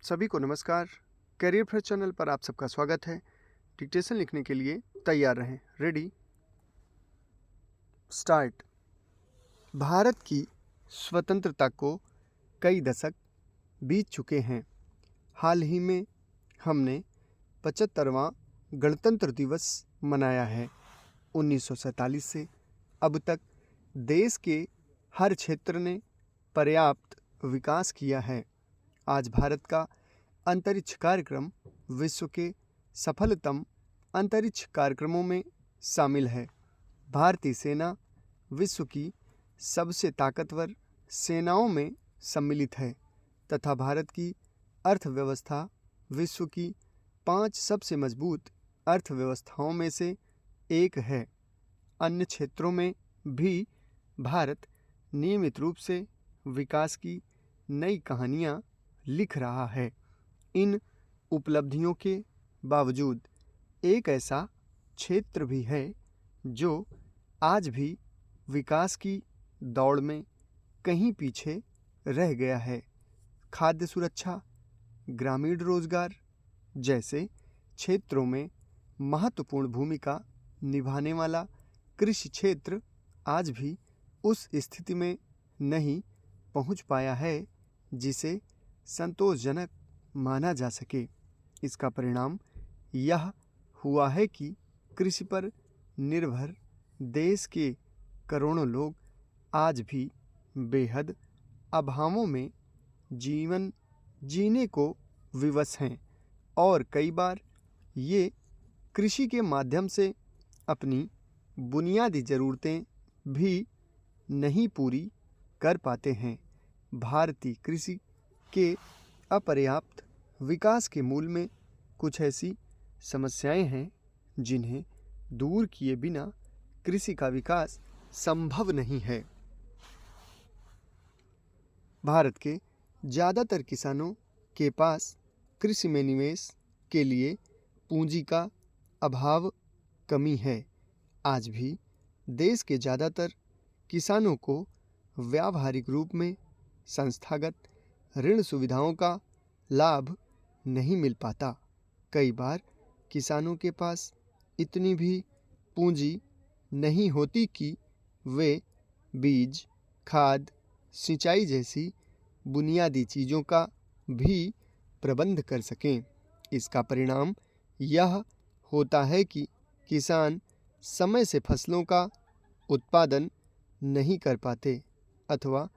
सभी को नमस्कार। करियर फेयर चैनल पर आप सबका स्वागत है। डिक्टेशन लिखने के लिए तैयार रहें। Ready start. भारत की स्वतंत्रता को कई दशक बीत चुके हैं। हाल ही में हमने 75वां गणतंत्र दिवस मनाया है। 1947 से अब तक देश के हर क्षेत्र ने पर्याप्त विकास किया है। आज भारत का अंतरिक्ष कार्यक्रम विश्व के सफलतम अंतरिक्ष कार्यक्रमों में शामिल है। भारतीय सेना विश्व की सबसे ताकतवर सेनाओं में सम्मिलित है तथा भारत की अर्थव्यवस्था विश्व की 5 सबसे मजबूत अर्थव्यवस्थाओं में से एक है। अन्य क्षेत्रों में भी भारत नियमित रूप से विकास की नई कहानियाँ लिख रहा है। इन उपलब्धियों के बावजूद एक ऐसा क्षेत्र भी है जो आज भी विकास की दौड़ में कहीं पीछे रह गया है। खाद्य सुरक्षा, ग्रामीण रोजगार जैसे क्षेत्रों में महत्वपूर्ण भूमिका निभाने वाला कृषि क्षेत्र आज भी उस स्थिति में नहीं पहुंच पाया है जिसे संतोषजनक माना जा सके। इसका परिणाम यह हुआ है कि कृषि पर निर्भर देश के करोड़ों लोग आज भी बेहद अभावों में जीवन जीने को विवश हैं और कई बार ये कृषि के माध्यम से अपनी बुनियादी ज़रूरतें भी नहीं पूरी कर पाते हैं। भारतीय कृषि के अपर्याप्त विकास के मूल में कुछ ऐसी समस्याएं हैं जिन्हें दूर किए बिना कृषि का विकास संभव नहीं है। भारत के ज़्यादातर किसानों के पास कृषि में निवेश के लिए पूंजी का अभाव कमी है। आज भी देश के ज़्यादातर किसानों को व्यावहारिक रूप में संस्थागत ऋण सुविधाओं का लाभ नहीं मिल पाता। कई बार किसानों के पास इतनी भी पूंजी नहीं होती कि वे बीज, खाद, सिंचाई जैसी बुनियादी चीज़ों का भी प्रबंध कर सकें। इसका परिणाम यह होता है कि किसान समय से फसलों का उत्पादन नहीं कर पाते अथवा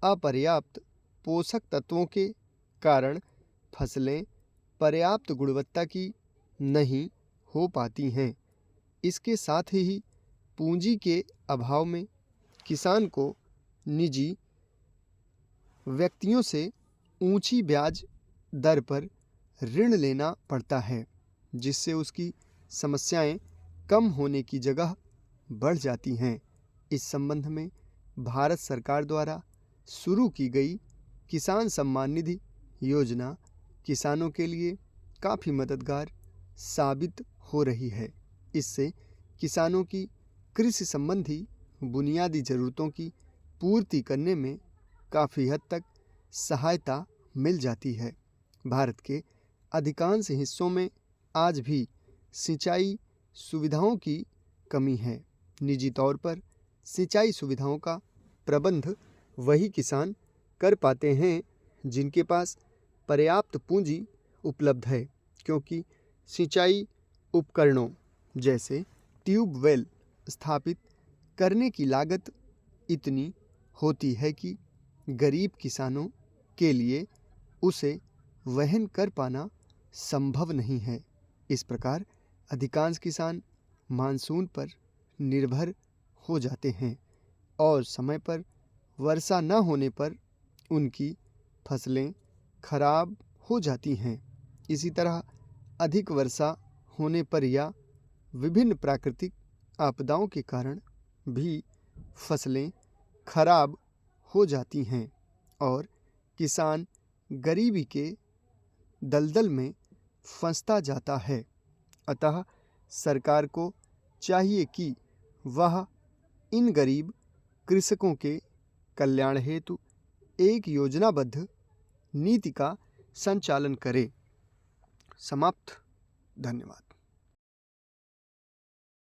अपर्याप्त पोषक तत्वों के कारण फसलें पर्याप्त गुणवत्ता की नहीं हो पाती हैं। इसके साथ ही पूंजी के अभाव में किसान को निजी व्यक्तियों से ऊंची ब्याज दर पर ऋण लेना पड़ता है, जिससे उसकी समस्याएं कम होने की जगह बढ़ जाती हैं। इस संबंध में भारत सरकार द्वारा शुरू की गई किसान सम्मान निधि योजना किसानों के लिए काफ़ी मददगार साबित हो रही है। इससे किसानों की कृषि संबंधी बुनियादी ज़रूरतों की पूर्ति करने में काफ़ी हद तक सहायता मिल जाती है। भारत के अधिकांश हिस्सों में आज भी सिंचाई सुविधाओं की कमी है। निजी तौर पर सिंचाई सुविधाओं का प्रबंध वही किसान कर पाते हैं जिनके पास पर्याप्त पूंजी उपलब्ध है, क्योंकि सिंचाई उपकरणों जैसे ट्यूबवेल स्थापित करने की लागत इतनी होती है कि गरीब किसानों के लिए उसे वहन कर पाना संभव नहीं है। इस प्रकार अधिकांश किसान मानसून पर निर्भर हो जाते हैं और समय पर वर्षा न होने पर उनकी फसलें खराब हो जाती हैं। इसी तरह अधिक वर्षा होने पर या विभिन्न प्राकृतिक आपदाओं के कारण भी फसलें खराब हो जाती हैं और किसान गरीबी के दलदल में फंसता जाता है। अतः सरकार को चाहिए कि वह इन गरीब कृषकों के कल्याण हेतु एक योजनाबद्ध नीति का संचालन करे। समाप्त। धन्यवाद।